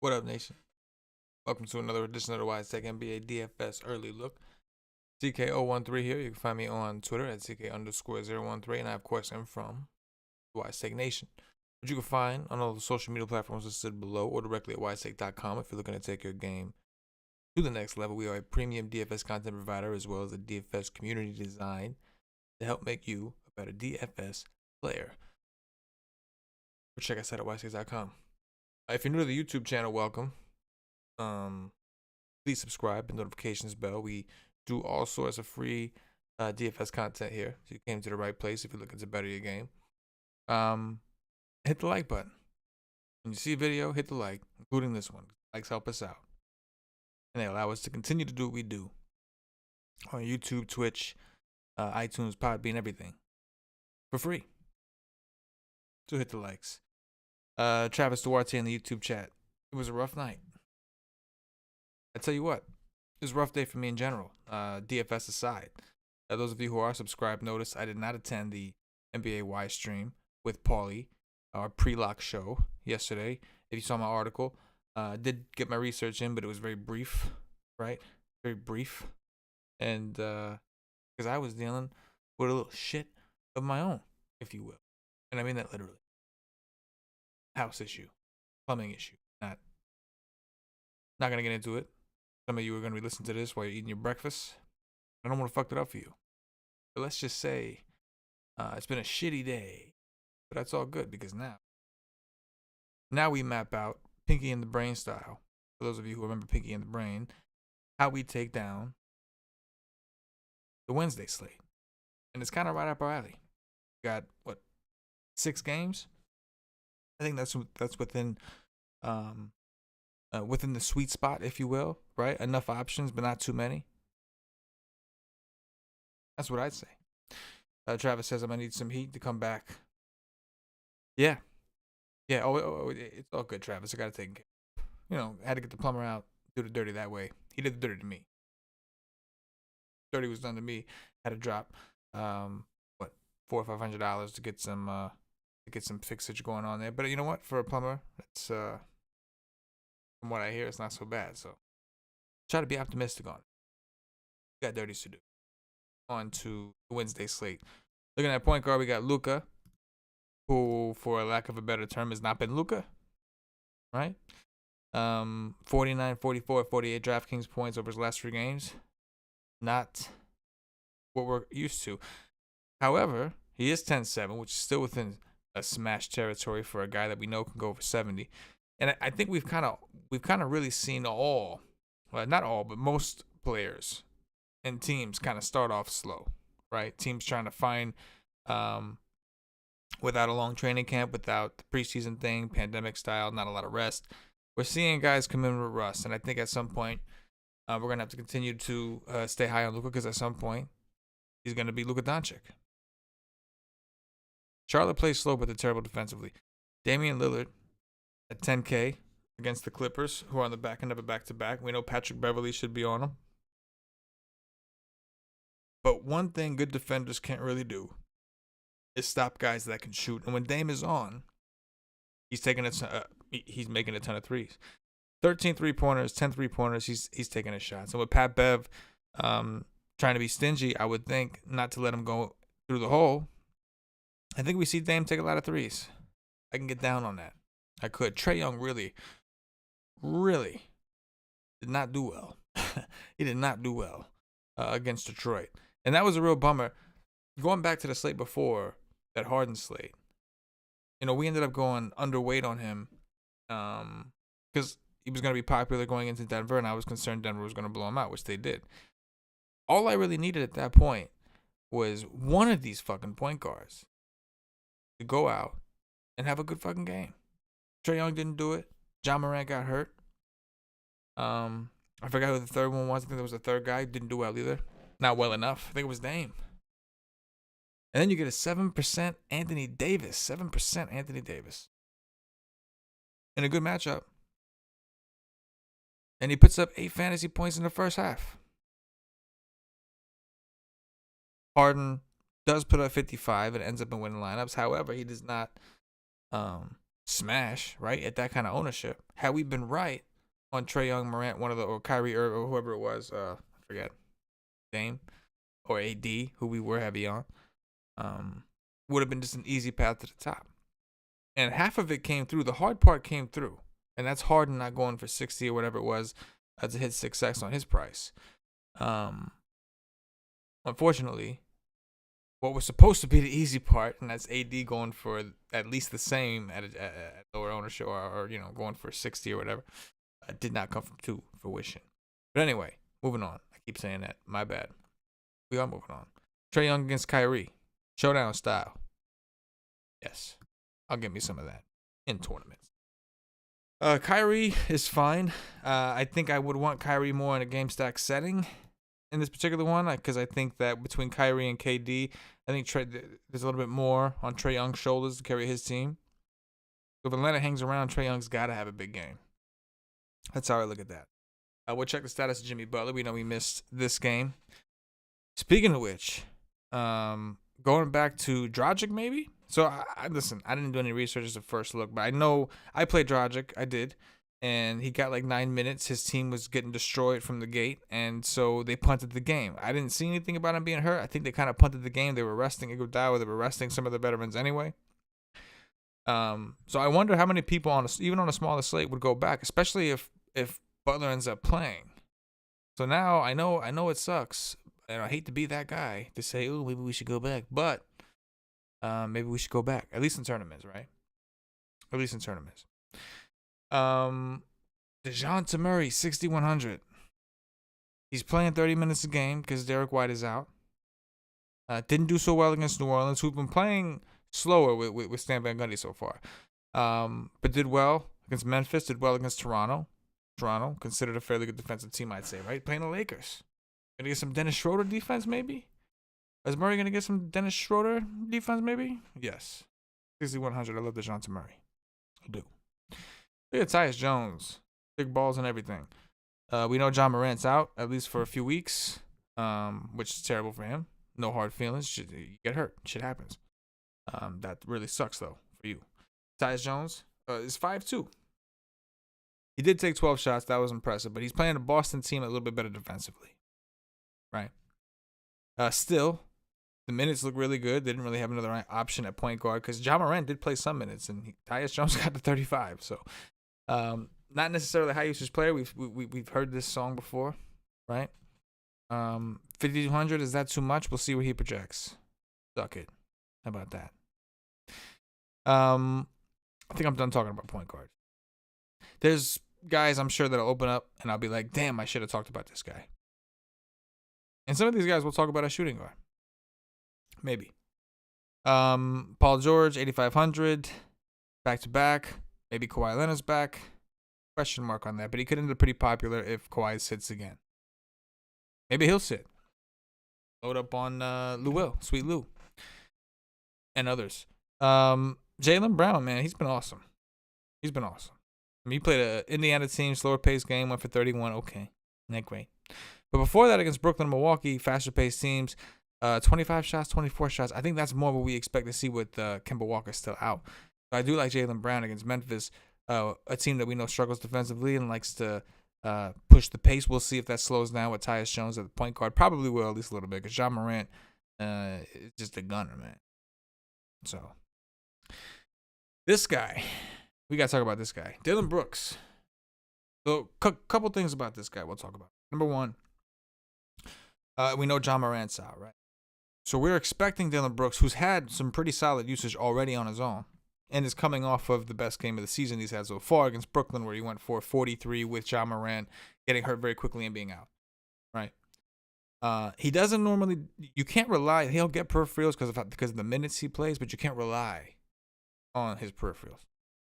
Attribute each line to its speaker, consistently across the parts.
Speaker 1: What up, nation? Welcome to another edition of the WiseTake NBA DFS Early Look. CK013 here. You can find me on Twitter at CK_013, and I, of course, am from the WiseTake Nation, which you can find on all the social media platforms listed below or directly at wisetake.com if you're looking to take your game to the next level. We are a premium DFS content provider as well as a DFS community designed to help make you a better DFS player. Or check us out at wisetake.com. If you're new to the YouTube channel, welcome. Please subscribe and notifications bell. We do all sorts of free DFS content here, so you came to the right place if you're looking to better your game. Hit the like button. When you see a video, hit the like, including this one. Likes help us out, and they allow us to continue to do what we do on YouTube, Twitch, iTunes, Podbean, everything for free. So hit the likes. Travis Duarte in the YouTube chat. It was a rough night. I tell you what, it was a rough day for me in general, DFS aside. Those of you who are subscribed notice I did not attend the NBA Wise stream with Paulie, our pre-lock show yesterday. If you saw my article, I did get my research in, but it was very brief, right? Very brief. And because I was dealing with a little shit of my own, if you will. And I mean that literally. House issue, plumbing issue. Not going to get into it. Some of you are going to be listening to this while you're eating your breakfast. I don't want to fuck it up for you. But let's just say it's been a shitty day. But that's all good because now we map out Pinky and the Brain style. For those of you who remember Pinky and the Brain, how we take down the Wednesday slate. And it's kind of right up our alley. We got, 6 games? I think that's within within the sweet spot, if you will, right? Enough options, but not too many. That's what I'd say. Travis says I'm gonna need some heat to come back. Yeah. Oh, it's all good, Travis. I gotta take care. I had to get the plumber out, do the dirty that way. He did the dirty to me. Dirty was done to me. Had to drop $400 or $500 to get some fixage going on there. But you know what? For a plumber, it's from what I hear, it's not so bad. So try to be optimistic on it. We got dirties to do. On to the Wednesday slate. Looking at point guard, we got Luka, who, for lack of a better term, has not been Luka. Right? 49, 44, 48 DraftKings points over his last 3 games. Not what we're used to. However, he is 10-7, which is still within a smash territory for a guy that we know can go over 70. And I think we've kind of really seen not all, but most players and teams kind of start off slow, right? Teams trying to find, without a long training camp, without the preseason thing, pandemic style, not a lot of rest. We're seeing guys come in with rust, and I think at some point we're going to have to continue to stay high on Luka because at some point he's going to be Luka Doncic. Charlotte plays slow, but they're terrible defensively. Damian Lillard at 10K against the Clippers, who are on the back end of a back-to-back. We know Patrick Beverly should be on them. But one thing good defenders can't really do is stop guys that can shoot. And when Dame is on, he's making a ton of threes. 13 3-pointers, 10 3-pointers, he's taking his shots. And with Pat Bev trying to be stingy, I would think not to let him go through the hole. I think we see Dame take a lot of threes. I can get down on that. I could. Trae Young really did not do well. He did not do well against Detroit. And that was a real bummer. Going back to the slate before, that Harden slate, we ended up going underweight on him because he was going to be popular going into Denver, and I was concerned Denver was going to blow him out, which they did. All I really needed at that point was one of these fucking point guards to go out and have a good fucking game. Trae Young didn't do it. John Morant got hurt. I forgot who the third one was. I think there was a third guy. Didn't do well either. Not well enough. I think it was Dame. And then you get a 7% Anthony Davis. 7% Anthony Davis. In a good matchup. And he puts up 8 fantasy points in the first half. Harden does put up 55 and ends up in winning lineups. However, he does not smash, right? At that kind of ownership. Had we been right on Trae Young, Morant, or Kyrie or whoever it was, I forget, Dame or AD, who we were heavy on, would have been just an easy path to the top. And half of it came through. The hard part came through. And that's Harden not going for 60 or whatever it was to hit 6x on his price. Unfortunately, what was supposed to be the easy part, and that's AD going for at least the same at lower ownership or going for 60 or whatever, did not come to fruition. But anyway, moving on. I keep saying that. My bad. We are moving on. Trae Young against Kyrie. Showdown style. Yes. I'll give me some of that in tournaments. Kyrie is fine. I think I would want Kyrie more in a game stack setting in this particular one, because I think that between Kyrie and KD, I think there's a little bit more on Trae Young's shoulders to carry his team. So if Atlanta hangs around, Trae Young's got to have a big game. That's how I look at that. We'll check the status of Jimmy Butler. We know he missed this game. Speaking of which, going back to Dragic maybe. So listen, I didn't do any research as a first look, but I know I played Dragic. I did. And he got like 9 minutes. His team was getting destroyed from the gate, and so they punted the game. I didn't see anything about him being hurt. I think they kind of punted the game. They were resting Iguodala. They were resting some of the veterans anyway. So I wonder how many people even on a smaller slate would go back, especially if Butler ends up playing. So now I know it sucks, and I hate to be that guy to say, oh, maybe we should go back, but maybe we should go back, at least in tournaments, right? At least in tournaments. DeJounte Murray, 6,100. He's playing 30 minutes a game because Derek White is out. Didn't do so well against New Orleans, who've been playing slower with Stan Van Gundy so far. But did well against Memphis, did well against Toronto. Toronto, considered a fairly good defensive team, I'd say, right? Playing the Lakers. Gonna get some Dennis Schroeder defense, maybe? Is Murray gonna get some Dennis Schroeder defense, maybe? Yes. 6,100. I love DeJounte Murray. I do. Look at Tyus Jones. Big balls and everything. We know John Morant's out, at least for a few weeks, which is terrible for him. No hard feelings. You get hurt. Shit happens. That really sucks, though, for you. Tyus Jones is 5'2". He did take 12 shots. That was impressive. But he's playing a Boston team a little bit better defensively. Right? Still, the minutes look really good. They didn't really have another option at point guard because John Morant did play some minutes, and Tyus Jones got to 35. So, not necessarily a high usage player. We've heard this song before, right? 5,200, is that too much? We'll see where he projects. Suck it. How about that? I think I'm done talking about point guard. There's guys I'm sure that'll open up, and I'll be like, damn, I should have talked about this guy. And some of these guys we'll talk about as shooting guard. Maybe. Paul George, 8,500. Back-to-back. Maybe Kawhi Leonard's back. Question mark on that. But he could end up pretty popular if Kawhi sits again. Maybe he'll sit. Load up on Sweet Lou. And others. Jaylen Brown, man, he's been awesome. He's been awesome. I mean, he played an Indiana team, slower paced game, went for 31. Okay. Not great. But before that, against Brooklyn and Milwaukee, faster paced teams, 25 shots, 24 shots. I think that's more what we expect to see with Kemba Walker still out. So I do like Jaylen Brown against Memphis, a team that we know struggles defensively and likes to push the pace. We'll see if that slows down with Tyus Jones at the point guard. Probably will, at least a little bit, because John Morant is just a gunner, man. So this guy, we got to talk about this guy, Dillon Brooks. So couple things about this guy we'll talk about. Number one, we know John Morant's out, right? So we're expecting Dillon Brooks, who's had some pretty solid usage already on his own, and is coming off of the best game of the season he's had so far against Brooklyn, where he went for 43 with John Morant getting hurt very quickly and being out, right? He doesn't normally, you can't rely, he'll get peripherals because of the minutes he plays, but you can't rely on his peripherals,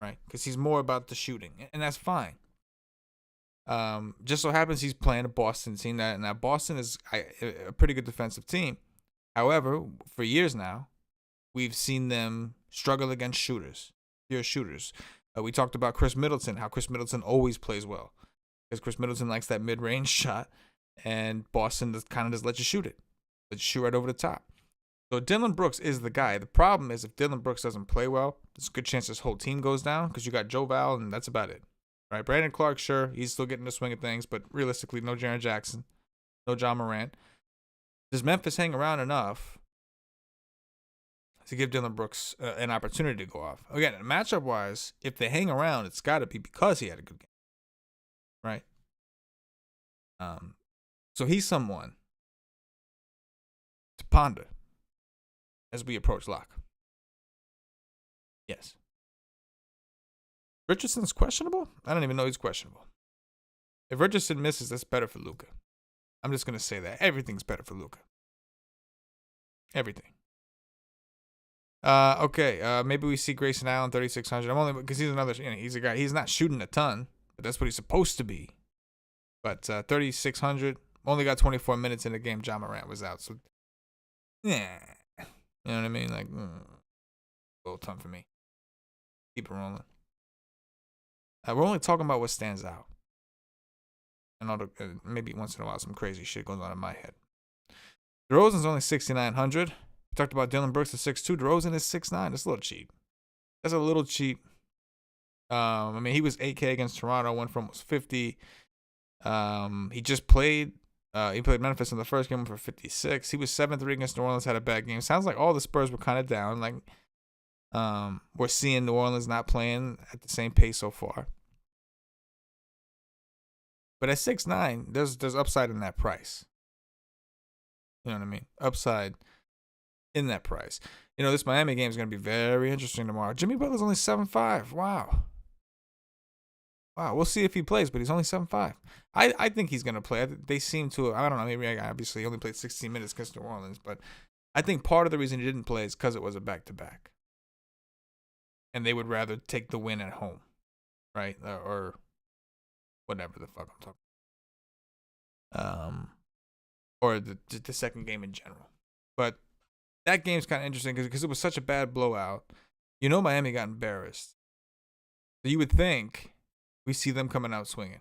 Speaker 1: right? Because he's more about the shooting, and that's fine. Just so happens he's playing a Boston team, and that Boston is a pretty good defensive team. However, for years now, we've seen them struggle against shooters, pure shooters. We talked about Chris Middleton, how Chris Middleton always plays well, because Chris Middleton likes that mid-range shot, and Boston kind of just lets you shoot it. Let you shoot right over the top. So Dillon Brooks is the guy. The problem is if Dillon Brooks doesn't play well, there's a good chance this whole team goes down because you got Joe Val and that's about it. Right? Brandon Clark, sure, he's still getting the swing of things, but realistically, no Jaren Jackson, no John Morant. Does Memphis hang around enough to give Dillon Brooks an opportunity to go off? Again, matchup-wise, if they hang around, it's got to be because he had a good game. Right? So he's someone to ponder as we approach lock. Yes. Richardson's questionable? I don't even know he's questionable. If Richardson misses, that's better for Luka. I'm just going to say that. Everything's better for Luka. Everything. Okay. Maybe we see Grayson Allen 3,600. I'm only because he's another. He's a guy. He's not shooting a ton, but that's what he's supposed to be. But 3,600. Only got 24 minutes in the game. John Morant was out, so yeah, you know what I mean. Like a little tough for me. Keep it rolling. We're only talking about what stands out, and maybe once in a while some crazy shit goes on in my head. DeRozan's only 6,900. We talked about Dillon Brooks at 6'2". DeRozan is 6'9". That's a little cheap. That's a little cheap. I mean, he was 8K against Toronto. Went from almost 50. He just played. He played Memphis in the first game for 56. He was 7-3 against New Orleans. Had a bad game. Sounds like all the Spurs were kind of down. Like, we're seeing New Orleans not playing at the same pace so far. But at 6'9", there's upside in that price. You know what I mean? Upside in that price. You know, this Miami game is going to be very interesting tomorrow. Jimmy Butler's only 7'5". Wow. We'll see if he plays, but he's only 7'5". I think he's going to play. They seem to, I don't know, maybe obviously he only played 16 minutes against New Orleans, but I think part of the reason he didn't play is because it was a back-to-back. And they would rather take the win at home, right? Or whatever the fuck I'm talking. Or the second game in general. But that game's kind of interesting because it was such a bad blowout. You know Miami got embarrassed. So you would think we see them coming out swinging,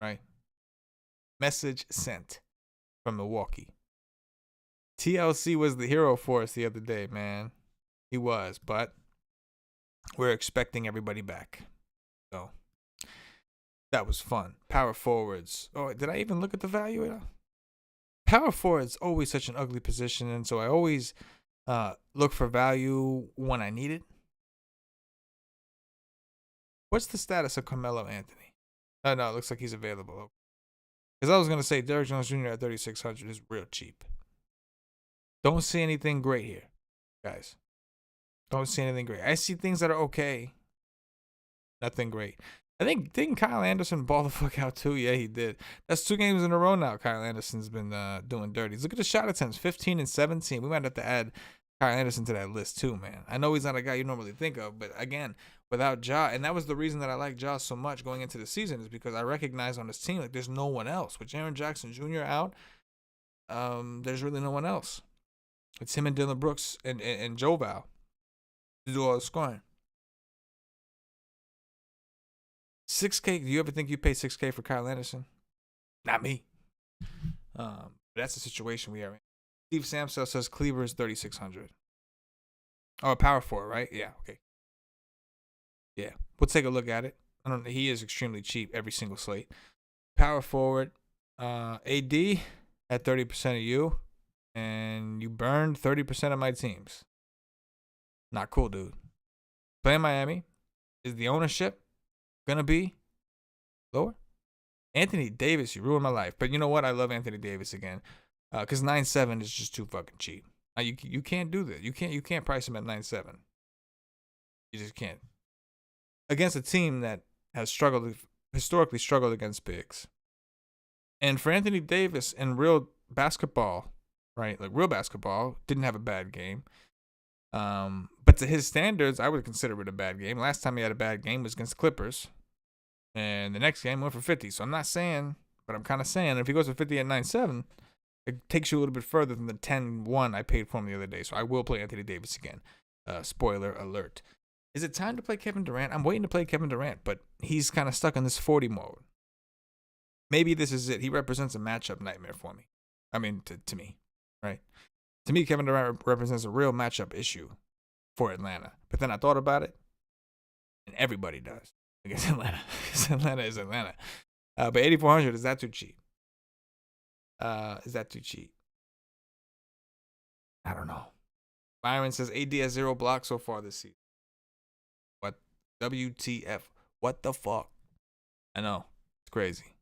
Speaker 1: right? Message sent from Milwaukee. TLC was the hero for us the other day, man. He was, but we're expecting everybody back. So that was fun. Power forwards. Oh, did I even look at the value at all? Power forward's always such an ugly position, and so I always look for value when I need it. What's the status of Carmelo Anthony? Oh, no, it looks like he's available. Because I was going to say Derrick Jones Jr. at 3,600 is real cheap. Don't see anything great here, guys. Don't see anything great. I see things that are okay. Nothing great. Didn't Kyle Anderson ball the fuck out too? Yeah, he did. That's 2 games in a row now. Kyle Anderson's been doing dirty. Look at the shot attempts, 15 and 17. We might have to add Kyle Anderson to that list too, man. I know he's not a guy you normally think of, but again, without Ja, and that was the reason that I like Ja so much going into the season, is because I recognize on this team like there's no one else. With Jaren Jackson Jr. out, there's really no one else. It's him and Dillon Brooks and Joe Val to do all the scoring. 6K. Do you ever think you pay 6K for Kyle Anderson? Not me. That's the situation we are in. Steve Samsell says Cleaver is 3,600. Oh, power forward, right? Yeah. Okay. Yeah, we'll take a look at it. I don't know. He is extremely cheap every single slate. Power forward, AD at 30% of you, and you burned 30% of my teams. Not cool, dude. Playing Miami, is the ownership gonna be lower? Anthony Davis, you ruined my life. But you know what? I love Anthony Davis again, because 9.7 is just too fucking cheap. You can't do that. You can't price him at 9.7. You just can't. Against a team that has historically struggled against bigs. And for Anthony Davis in real basketball, right? Like real basketball, didn't have a bad game. But to his standards, I would consider it a bad game. Last time he had a bad game was against the Clippers. And the next game went for 50. So I'm not saying, but I'm kind of saying if he goes for 50 at 9.7, it takes you a little bit further than the 10-1 I paid for him the other day. So I will play Anthony Davis again. Spoiler alert. Is it time to play Kevin Durant? I'm waiting to play Kevin Durant, but he's kind of stuck in this 40 mode. Maybe this is it. He represents a matchup nightmare for me. I mean, to me, right? To me, Kevin Durant represents a real matchup issue for Atlanta. But then I thought about it, and everybody does against Atlanta. Because Atlanta is Atlanta. But 8,400, is that too cheap? Is that too cheap? I don't know. Byron says AD has 0 blocks so far this season. What? WTF? What the fuck? I know. It's crazy.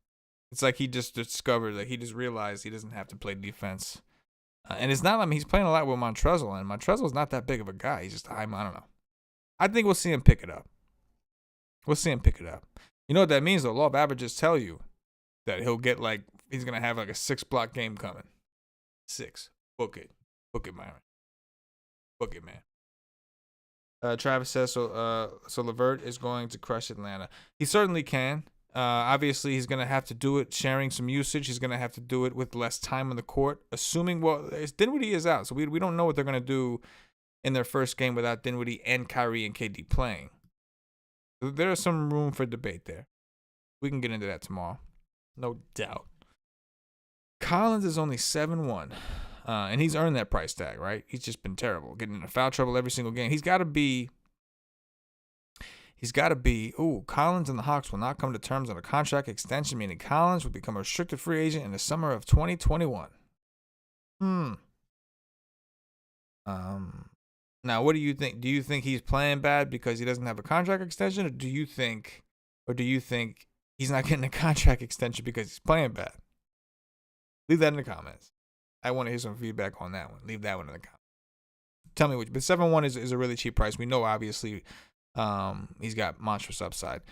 Speaker 1: It's like he just discovered, like he just realized he doesn't have to play defense. And it's not, I mean, he's playing a lot with Montrezl, and Montrezl's not that big of a guy. He's just, I don't know. I think we'll see him pick it up. We'll see him pick it up. You know what that means, though? Law of averages tell you that he'll get like, he's going to have like a 6-block game coming. 6. Book it. Book it, Myron. Book it, man. Travis says, so LeVert is going to crush Atlanta. He certainly can. Obviously, he's going to have to do it sharing some usage. He's going to have to do it with less time on the court. Assuming, well, Dinwiddie is out, so we don't know what they're going to do in their first game without Dinwiddie and Kyrie and KD playing. There is some room for debate there. We can get into that tomorrow. No doubt. Collins is only 7-1. And he's earned that price tag, right? He's just been terrible, getting into foul trouble every single game. He's got to be, Collins and the Hawks will not come to terms on a contract extension, meaning Collins will become a restricted free agent in the summer of 2021. Now, what do you think? Do you think he's playing bad because he doesn't have a contract extension, or do you think he's not getting a contract extension because he's playing bad? Leave that in the comments. I want to hear some feedback on that one. Leave that one in the comments. Tell me which. But 7-1 is a really cheap price. We know, obviously, he's got monstrous upside.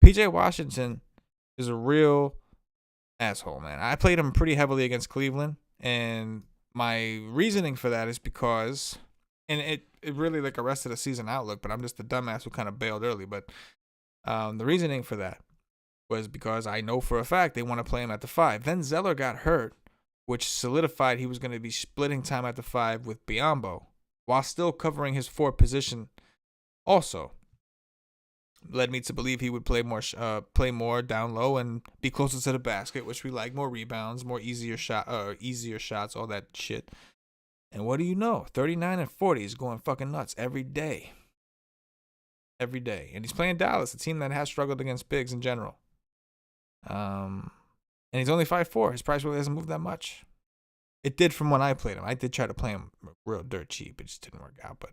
Speaker 1: PJ Washington is a real asshole, man. I played him pretty heavily against Cleveland, and my reasoning for that is because, and it really like arrested a season outlook, but I'm just the dumbass who kind of bailed early. But the reasoning for that was because I know for a fact they want to play him at the 5. Then Zeller got hurt, which solidified he was going to be splitting time at the 5 with Biyombo while still covering his 4 position. Also led me to believe he would play more down low and be closer to the basket, which we like. More rebounds, more easier shots, all that shit. And what do you know? 39 and 40 is going fucking nuts every day. Every day. And he's playing Dallas, a team that has struggled against bigs in general. And he's only 5'4". His price really hasn't moved that much. It did from when I played him. I did try to play him real dirt cheap. It just didn't work out. But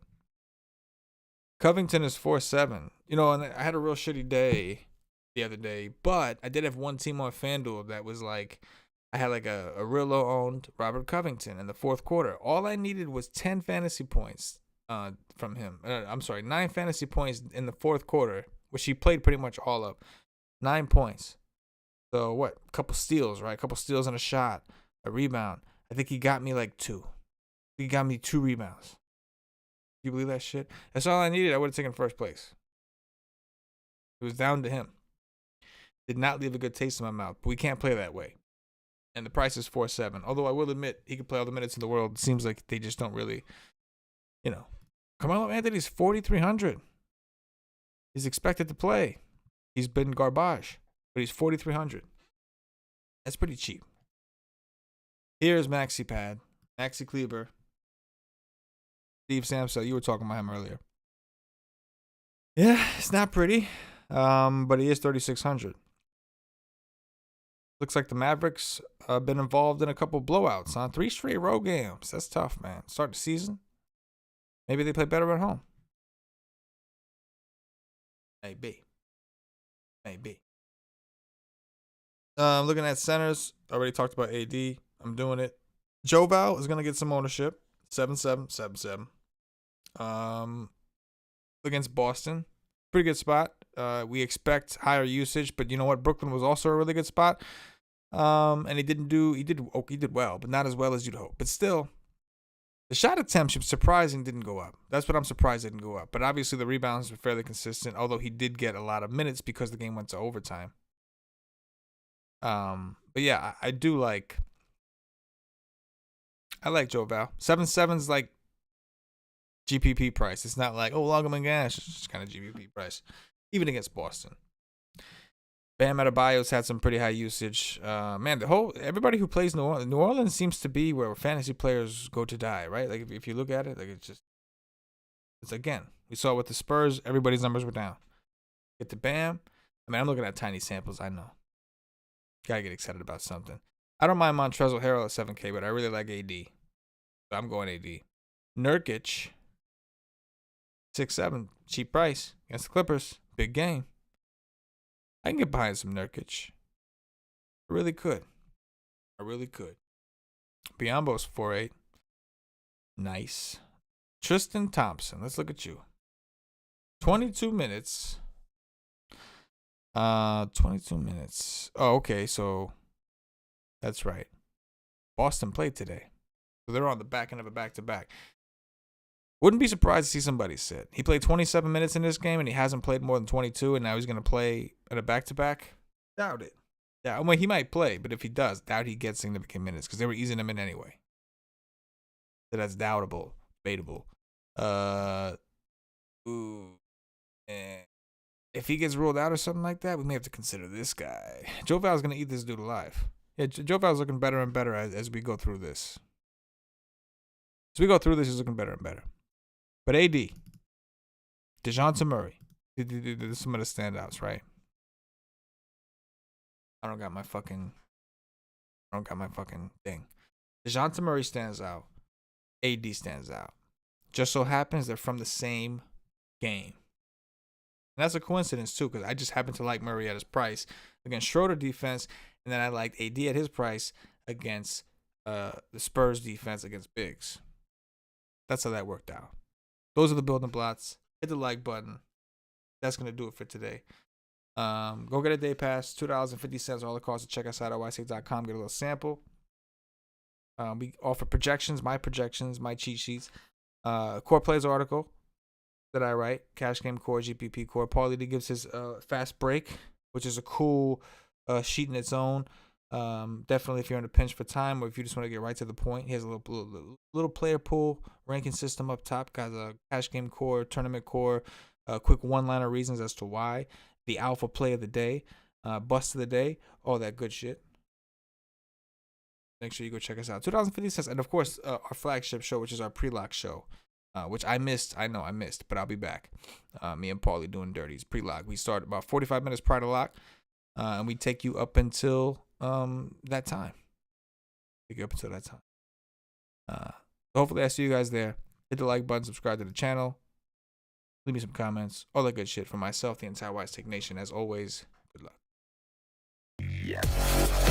Speaker 1: Covington is 4'7". You know, and I had a real shitty day the other day. But I did have one team on FanDuel that was like, I had like a real low-owned Robert Covington in the fourth quarter. All I needed was 10 fantasy points from him. 9 fantasy points in the fourth quarter, which he played pretty much all of. 9 points. So what? A couple steals, right? A couple steals and a shot, a rebound. I think he got me like 2. He got me 2 rebounds. You believe that shit? That's all I needed. I would have taken first place. It was down to him. Did not leave a good taste in my mouth, but we can't play that way. And the price is 4.7. Although I will admit, he could play all the minutes in the world. It seems like they just don't really, Carmelo Anthony's 4,300. He's expected to play. He's been garbage, but he's 4,300. That's pretty cheap. Here's Maxi Pad, Maxi Kleber. Steve Samsel, you were talking about him earlier. Yeah, it's not pretty, but he is 3,600. Looks like the Mavericks have been involved in a couple blowouts on 3 straight road games. That's tough, man. Start the season. Maybe they play better at home. Maybe. Looking at centers. Already talked about AD. I'm doing it. Joval is going to get some ownership. 7-7. Against Boston. Pretty good spot. We expect higher usage, but you know what? Brooklyn was also a really good spot. And he did well, but not as well as you'd hope. But still, the shot attempts, surprising, didn't go up. That's what I'm surprised didn't go up. But obviously the rebounds were fairly consistent, although he did get a lot of minutes because the game went to overtime. But yeah, I like Joval. 7-7's like GPP price. It's not like, Loggerman Gash. It's just kind of GPP price, even against Boston. Bam Adebayo's had some pretty high usage. Man, everybody who plays New Orleans seems to be where fantasy players go to die, right? Like if you look at it, like it's again, we saw with the Spurs, everybody's numbers were down. Get to Bam. I mean, I'm looking at tiny samples, I know. Gotta get excited about something. I don't mind Montrezl Harrell at 7K, but I really like AD. So I'm going AD. Nurkic, 6-7, cheap price against the Clippers, big game. I can get behind some Nurkic. I really could. Biyombo's 4-8. Nice. Tristan Thompson, let's look at you. 22 minutes. 22 minutes. Oh, okay, so that's right. Boston played today. So they're on the back end of a back-to-back. Wouldn't be surprised to see somebody sit. He played 27 minutes in this game, and he hasn't played more than 22, and now he's going to play at a back-to-back? Doubt it. Yeah, well, he might play, but if he does, doubt he gets significant minutes because they were easing him in anyway. So that's doubtable, debatable. If he gets ruled out or something like that, we may have to consider this guy. Joe Val's going to eat this dude alive. Yeah, Joe Val's looking better and better as we go through this. As we go through this, he's looking better and better. But AD, DeJounte Murray, there's some of the standouts, right? I don't got my fucking thing. DeJounte Murray stands out. AD stands out. Just so happens they're from the same game. And that's a coincidence, too, because I just happen to like Murray at his price against Schroeder defense, and then I liked AD at his price against the Spurs defense against bigs. That's how that worked out. Those are the building blocks. Hit the like button. That's going to do it for today. Go get a day pass, $2.50 all the costs. Check us out at WiseTake.com. Get a little sample. We offer projections, my cheat sheets. Core plays article that I write. Cash game core, GPP core. Paulie D gives his fast break, which is a cool sheet in its own. Definitely if you're in a pinch for time or if you just want to get right to the point. He has a little player pool ranking system up top. Got a cash game core, tournament core, quick one-liner reasons as to why. The alpha play of the day, bust of the day, all that good shit. Make sure you go check us out. $2.50. And, of course, our flagship show, which is our pre-lock show, which I missed. I know I missed, but I'll be back. Me and Paulie doing dirties. Pre-lock. We start about 45 minutes prior to lock, and we take you up until that time. Hopefully I see you guys there. Hit the like button. Subscribe to the channel. Leave me some comments. All that good shit. For myself, the entire WiseTake Nation. As always, good luck.
Speaker 2: Yes.